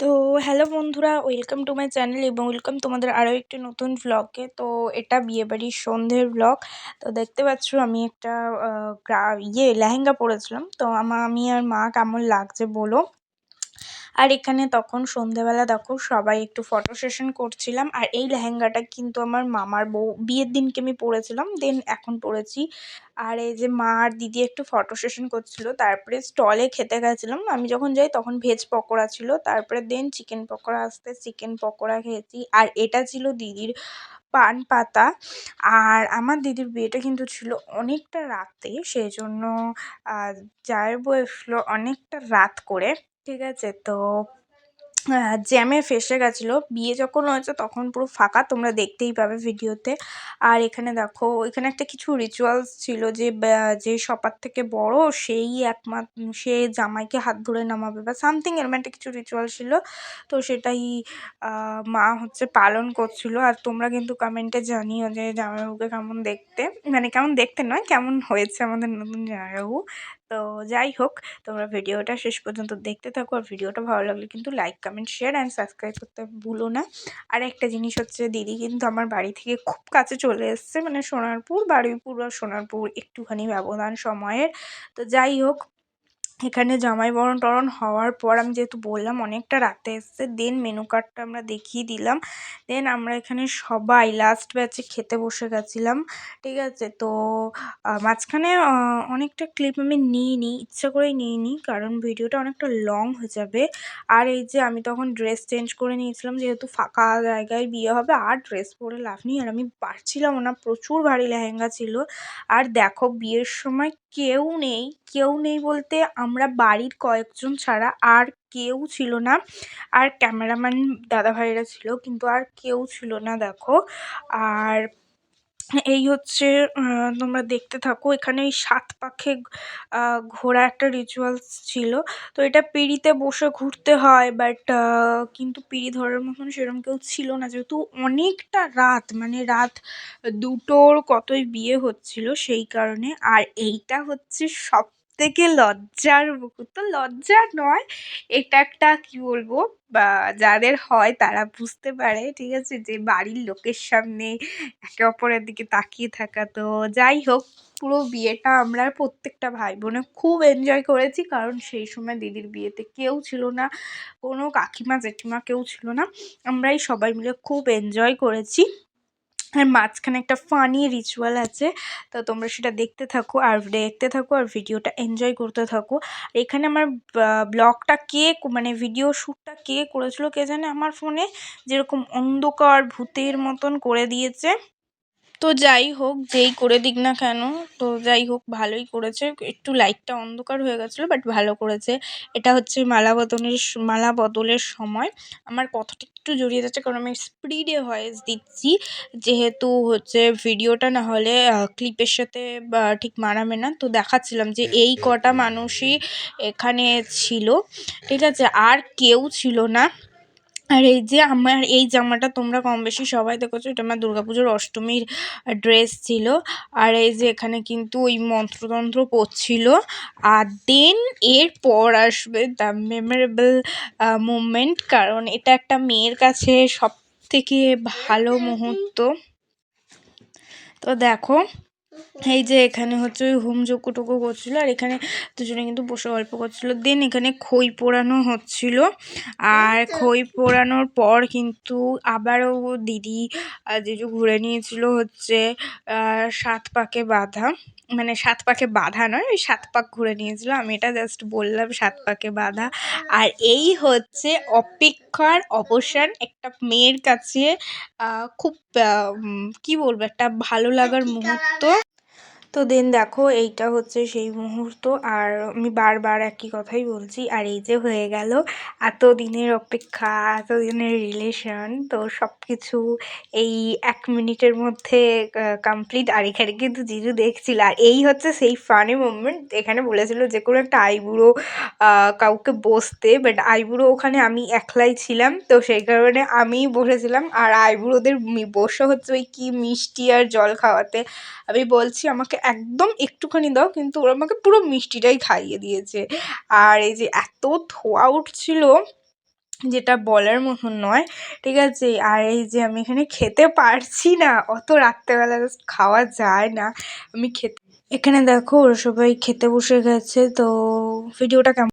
তো হ্যালো বন্ধুরা, welcome to my channel এবং ওয়েলকাম তোমাদের আরও একটি নতুন ভ্লগে। তো এটা বিয়েবাড়ির সন্ধ্যের ভ্লগ। তো দেখতে পাচ্ছ আমি একটা লেহেঙ্গা পরেছিলাম। তো আমি আর মা কেমন লাগছে বলো। আর এখানে তখন সন্ধেবেলা দেখো সবাই একটু ফটো সেশন করছিলাম। আর এই লেহেঙ্গাটা কিন্তু আমার মামার বউ বিয়ের দিনকে আমি পরেছিলাম, দেন এখন পরেছি। আর এই যে মা আর দিদি একটু ফটো সেশন করছিল, তারপরে স্টলে খেতে গেছিলাম। আমি যখন যাই তখন ভেজ পকোড়া ছিল, তারপরে দেন চিকেন পকোড়া আসতে চিকেন পকোড়া খেয়েছি। আর এটা ছিল দিদির পান পাতা। আর আমার দিদির বিয়েটা কিন্তু ছিল অনেকটা রাতে, সেই জন্য জায়ের বউ এসলো অনেকটা রাত করে। ঠিক আছে, তো জ্যামে ফেঁসে গেছিলো। বিয়ে যখন হয়েছে তখন পুরো ফাঁকা, তোমরা দেখতেই পাবে ভিডিওতে। আর এখানে দেখো এখানে একটা কিছু রিচুয়ালস ছিল যে যে সবার থেকে বড় সেই একমাত্র সে জামাইকে হাত ধরে নামাবে বা সামথিং এরকম একটা কিছু রিচুয়াল ছিল। তো সেটাই মা হচ্ছে পালন করছিল। আর তোমরা কিন্তু কমেন্টে জানিও যে জামাইবাবুকে কেমন দেখতে, মানে কেমন দেখতে নয়, কেমন হয়েছে আমাদের নতুন জামাইবাবু। তো যাই হোক, তোমরা ভিডিওটা শেষ পর্যন্ত দেখতে থাকো। আর ভিডিওটা ভালো লাগলে কিন্তু like comment share and subscribe করতে ভুলো না। আর একটা জিনিস হচ্ছে, দিদি কিন্তু আমার বাড়ি থেকে খুব কাছে চলে এসছে, মানে সোনারপুর, বারুইপুর আর সোনারপুর একটুখানি ব্যবধান সময়ের। তো যাই হোক, এখানে জামাই বরণ টরণ হওয়ার পর আমি যেহেতু বললাম অনেকটা রাতে এসছে, দেন মেনু কার্ডটা আমরা দেখিয়ে দিলাম। দেন আমরা এখানে সবাই লাস্ট ব্যাচে খেতে বসে গেছিলাম। ঠিক আছে, তো মাঝখানে অনেকটা ক্লিপ আমি নিইনি, ইচ্ছা করেই নিইনি, কারণ ভিডিওটা অনেকটা লং হয়ে যাবে। আর এই যে আমি তখন ড্রেস চেঞ্জ করে নিয়েছিলাম, যেহেতু ফাঁকা জায়গায় বিয়ে হবে আর ড্রেস পরে লাভ নেই। আর আমি পারছিলাম না, প্রচুর ভারী লেহেঙ্গা ছিল। আর দেখো বিয়ের সময় কেউ নেই, কেউ নেই বলতে আমরা বাড়ির কয়েকজন ছাড়া আর কেউ ছিল না। আর ক্যামেরাম্যান দাদাভাইরা ছিল, কিন্তু আর কেউ ছিল না দেখো। আর এই হচ্ছে তোমরা দেখতে থাকো। এখানে ওই ৭ পাখে ঘোরা একটা রিচুয়ালস ছিল। তো এটা পিঁড়িতে বসে ঘুরতে হয়, বাট কিন্তু পিঁড়ি ধরার মতন সেরকম কেউ ছিল না, যেহেতু অনেকটা রাত, মানে রাত ২টোর কতই বিয়ে হচ্ছিল সেই কারণে। আর এইটা হচ্ছে সবথেকে লজ্জার মুহূর্ত, লজ্জা নয়, এটা একটা কি বলবো, বা যাদের হয় তারা বুঝতে পারে। ঠিক আছে, যে বাড়ির লোকের সামনে একে অপরের দিকে তাকিয়ে থাকা। তো যাই হোক, পুরো বিয়েটা আমরা প্রত্যেকটা ভাই বোনে খুব এনজয় করেছি, কারণ সেই সময় দিদির বিয়েতে কেউ ছিল না, কোনো কাকিমা জেঠিমা কেউ ছিল না, আমরাই সবাই মিলে খুব এনজয় করেছি। আর মাঝখানে একটা ফানি রিচুয়াল আছে, তো তোমরা সেটা দেখতে থাকো আর ভিডিওটা এনজয় করতে থাকো। এখানে আমার ব্লগটা কে মানে ভিডিও শ্যুটটা কে করেছিল কে জানে, আমার ফোনে যেরকম অন্ধকার ভূতের মতন করে দিয়েছে। তো যাই হোক, যেই করে দিক না কেন, তো যাই হোক ভালোই করেছে। একটু লাইটটা অন্ধকার হয়ে গেছিলো, বাট ভালো করেছে। এটা হচ্ছে মালা বদলের সময়। আমার কথাটা একটু জড়িয়ে যাচ্ছে, কারণ আমি স্পিডে ভয়েস দিচ্ছি, যেহেতু হচ্ছে ভিডিওটা না হলে ক্লিপের সাথে ঠিক মানাবে না। তো দেখাচ্ছিলাম যে এই কটা মানুষই এখানে ছিল, ঠিক আছে, আর কেউ ছিল না। আর এই যে আমার এই জামাটা তোমরা কম বেশি সবাই দেখেছো, এটা আমার দুর্গাপুজোর অষ্টমীর ড্রেস ছিল। আর এই যে এখানে কিন্তু ওই মন্ত্রতন্ত্র পড়ছিল। আর দেন এরপর আসবে দ্য মেমোরেবল মুমেন্ট, কারণ এটা একটা মেয়ের কাছে সব থেকে ভালো মুহূর্ত। তো দেখো, এই যে এখানে হচ্ছে ওই হোমযজ্ঞ টোকো করছিলো, আর এখানে দুজনে কিন্তু বসে গল্প করছিলো। দেন এখানে খই পোড়ানো হচ্ছিল। আর খই পোড়ানোর পর কিন্তু আবারও দিদি জিজু ঘুরে নিয়েছিল হচ্ছে ৭ পাকে বাঁধা, মানে ৭ পাকে বাঁধা নয়, ওই ৭ পাক ঘুরে নিয়েছিল। আমি এটা জাস্ট বললাম ৭ পাকে বাঁধা। আর এই হচ্ছে অপেক্ষার অবসান একটা মেয়ের কাছে, খুব কি বলবো, একটা ভালো লাগার মুহূর্ত। তো দেন দেখো এইটা হচ্ছে সেই মুহূর্ত। আর আমি বারবার একই কথাই বলছি। আর এই যে হয়ে গেল এতদিনের অপেক্ষা, এতদিনের রিলেশন, তো সব কিছু এই ১ মিনিটের মধ্যে কমপ্লিট। আর এখানে কিন্তু জিজু দেখছিল। আর এই হচ্ছে সেই ফানি মোমেন্ট, এখানে বলেছিল যে কোনো একটা আইবুড়ো কাউকে বসতে, বাট আইবুড়ো ওখানে আমি একলাই ছিলাম, তো সেই কারণে আমিই বসেছিলাম। আর আইবুড়োদের বসে হচ্ছে ওই কি মিষ্টি আর জল খাওয়াতে। আমি বলছি আমাকে একদম একটুখানি দাও, কিন্তু ওরা আমাকে পুরো মিষ্টিটাই খাইয়ে দিয়েছে। আর এই যে এত ধোঁয়া উঠছিল, যেটা বলার মতন নয়, ঠিক আছে? আর এই যে আমি এখানে খেতে পারছি না, অত রাত্রেবেলা জাস্ট খাওয়া যায় না। আমি এখানে দেখো ওরা সবাই খেতে বসে গেছে। তো ভিডিওটা কেমন